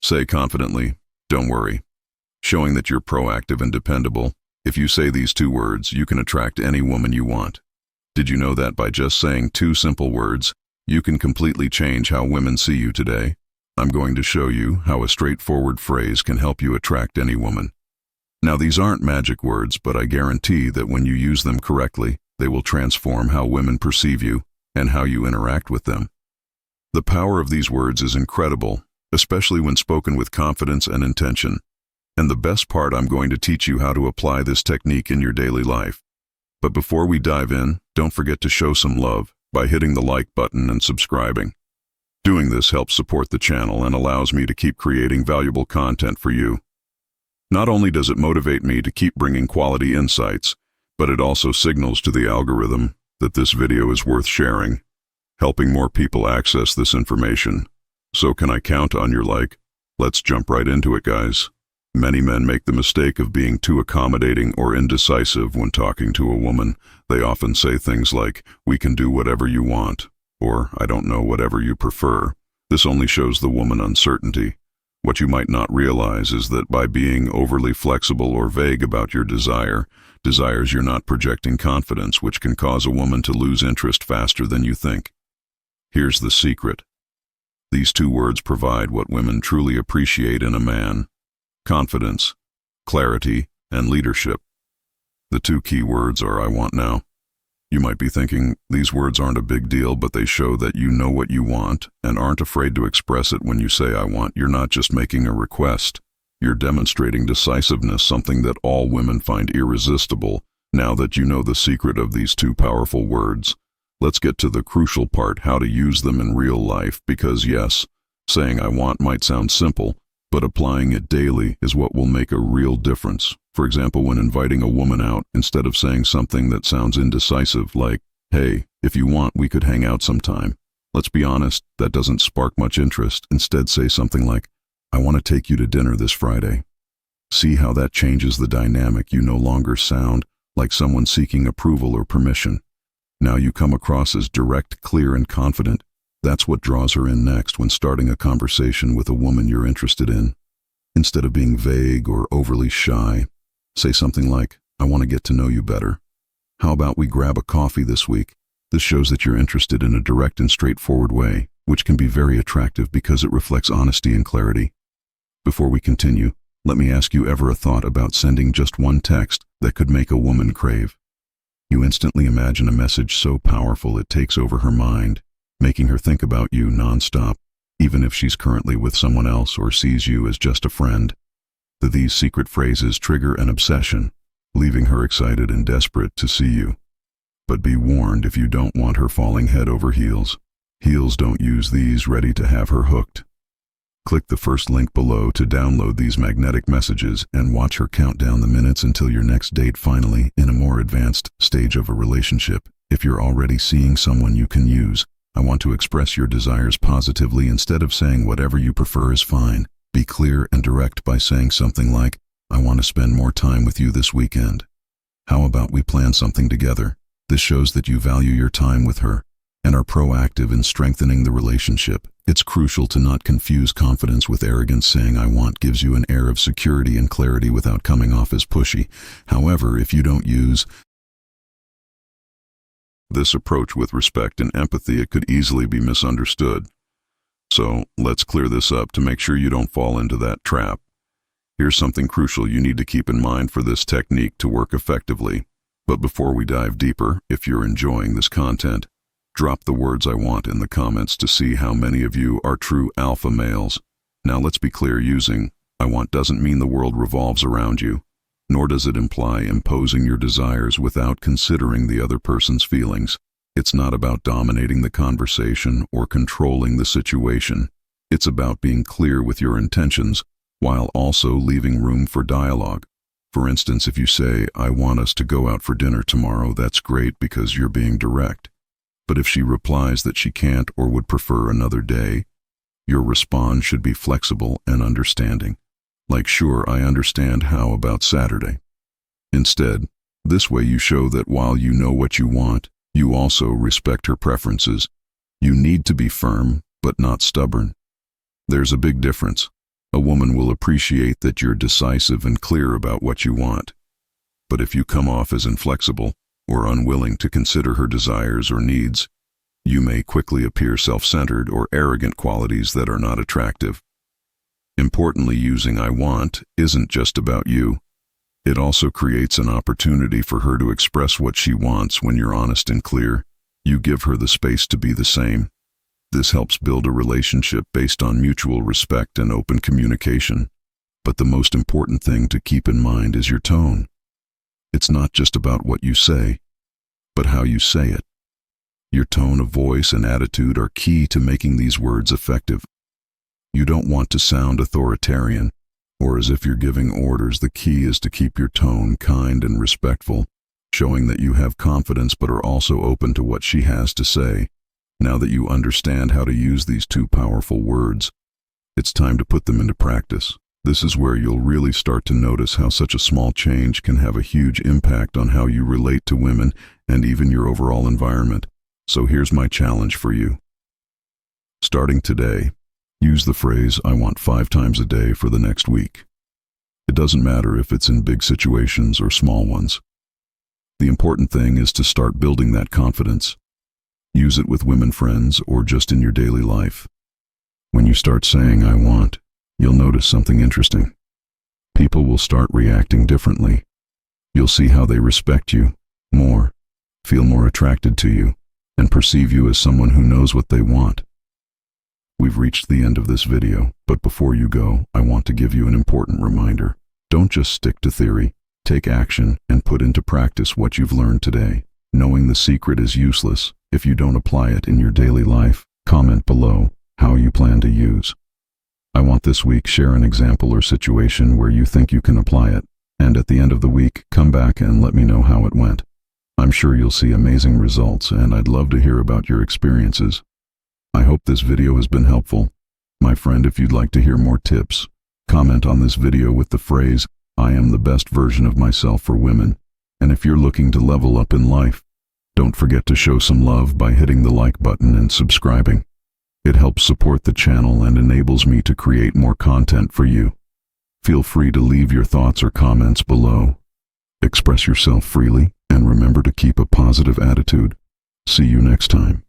Say confidently, "Don't worry," showing that you're proactive and dependable. If you say these 2 words, you can attract any woman you want. Did you know that by just saying 2 simple words, you can completely change how women see you today? I'm going to show you how a straightforward phrase can help you attract any woman. Now, these aren't magic words, but I guarantee that when you use them correctly, they will transform how women perceive you and how you interact with them. The power of these words is incredible, especially when spoken with confidence and intention. And the best part, I'm going to teach you how to apply this technique in your daily life. But before we dive in, don't forget to show some love by hitting the like button and subscribing. Doing this helps support the channel and allows me to keep creating valuable content for you. Not only does it motivate me to keep bringing quality insights, but it also signals to the algorithm that this video is worth sharing, helping more people access this information. So can I count on your like? Let's jump right into it, guys. Many men make the mistake of being too accommodating or indecisive when talking to a woman. They often say things like, "We can do whatever you want," or "I don't know, whatever you prefer." This only shows the woman uncertainty. What you might not realize is that by being overly flexible or vague about your desires you're not projecting confidence, which can cause a woman to lose interest faster than you think. Here's the secret. These 2 words provide what women truly appreciate in a man: confidence, clarity, and leadership. The 2 key words are "I want now." You might be thinking, these words aren't a big deal, but they show that you know what you want and aren't afraid to express it. When you say "I want," you're not just making a request. You're demonstrating decisiveness, something that all women find irresistible. Now that you know the secret of these 2 powerful words, let's get to the crucial part: how to use them in real life. Because yes, saying "I want" might sound simple, but applying it daily is what will make a real difference. For example, when inviting a woman out, instead of saying something that sounds indecisive like, "Hey, if you want, we could hang out sometime," let's be honest, that doesn't spark much interest. Instead, say something like, "I want to take you to dinner this Friday." See how that changes the dynamic. You no longer sound like someone seeking approval or permission. Now you come across as direct, clear, and confident. That's what draws her in next when starting a conversation with a woman you're interested in. Instead of being vague or overly shy, say something like, "I want to get to know you better. How about we grab a coffee this week?" This shows that you're interested in a direct and straightforward way, which can be very attractive because it reflects honesty and clarity. Before we continue, let me ask you, ever a thought about sending just 1 text that could make a woman crave? You instantly imagine a message so powerful it takes over her mind, making her think about you nonstop, even if she's currently with someone else or sees you as just a friend. These secret phrases trigger an obsession, leaving her excited and desperate to see you. But be warned, if you don't want her falling head over heels. Don't use these, ready to have her hooked. Click the first link below to download these magnetic messages and watch her count down the minutes until your next date, finally in a more advanced stage of a relationship. If you're already seeing someone you can use, I want to express your desires positively. Instead of saying "whatever you prefer is fine," be clear and direct by saying something like, "I want to spend more time with you this weekend. How about we plan something together?" This shows that you value your time with her and are proactive in strengthening the relationship. It's crucial to not confuse confidence with arrogance. Saying "I want" gives you an air of security and clarity without coming off as pushy. However, if you don't use this approach with respect and empathy, it could easily be misunderstood. So let's clear this up to make sure you don't fall into that trap. Here's something crucial you need to keep in mind for this technique to work effectively. But before we dive deeper, if you're enjoying this content, drop the words "I want" in the comments to see how many of you are true alpha males. Now let's be clear, using "I want" doesn't mean the world revolves around you, nor does it imply imposing your desires without considering the other person's feelings. It's not about dominating the conversation or controlling the situation. It's about being clear with your intentions while also leaving room for dialogue. For instance, if you say, "I want us to go out for dinner tomorrow," that's great because you're being direct. But if she replies that she can't or would prefer another day, your response should be flexible and understanding. Like, "Sure, I understand, how about Saturday?" Instead, this way you show that while you know what you want, you also respect her preferences. You need to be firm, but not stubborn. There's a big difference. A woman will appreciate that you're decisive and clear about what you want. But if you come off as inflexible or unwilling to consider her desires or needs, you may quickly appear self-centered or arrogant, qualities that are not attractive. Importantly, using "I want" isn't just about you. It also creates an opportunity for her to express what she wants. When you're honest and clear, you give her the space to be the same. This helps build a relationship based on mutual respect and open communication. But the most important thing to keep in mind is your tone. It's not just about what you say, but how you say it. Your tone of voice and attitude are key to making these words effective. You don't want to sound authoritarian or as if you're giving orders. The key is to keep your tone kind and respectful, showing that you have confidence but are also open to what she has to say. Now that you understand how to use these two powerful words, it's time to put them into practice. This is where you'll really start to notice how such a small change can have a huge impact on how you relate to women and even your overall environment. So here's my challenge for you. Starting today, use the phrase "I want" 5 times a day for the next week. It doesn't matter if it's in big situations or small ones. The important thing is to start building that confidence. Use it with women friends or just in your daily life. When you start saying "I want," you'll notice something interesting. People will start reacting differently. You'll see how they respect you more, feel more attracted to you, and perceive you as someone who knows what they want. We've reached the end of this video, but before you go, I want to give you an important reminder. Don't just stick to theory. Take action and put into practice what you've learned today. Knowing the secret is useless if you don't apply it in your daily life. Comment below how you plan to use "I want" this week. Share an example or situation where you think you can apply it. And at the end of the week, come back and let me know how it went. I'm sure you'll see amazing results, and I'd love to hear about your experiences. I hope this video has been helpful. My friend, if you'd like to hear more tips, comment on this video with the phrase "I am the best version of myself" for women. And if you're looking to level up in life, don't forget to show some love by hitting the like button and subscribing. It helps support the channel and enables me to create more content for you. Feel free to leave your thoughts or comments below. Express yourself freely and remember to keep a positive attitude. See you next time.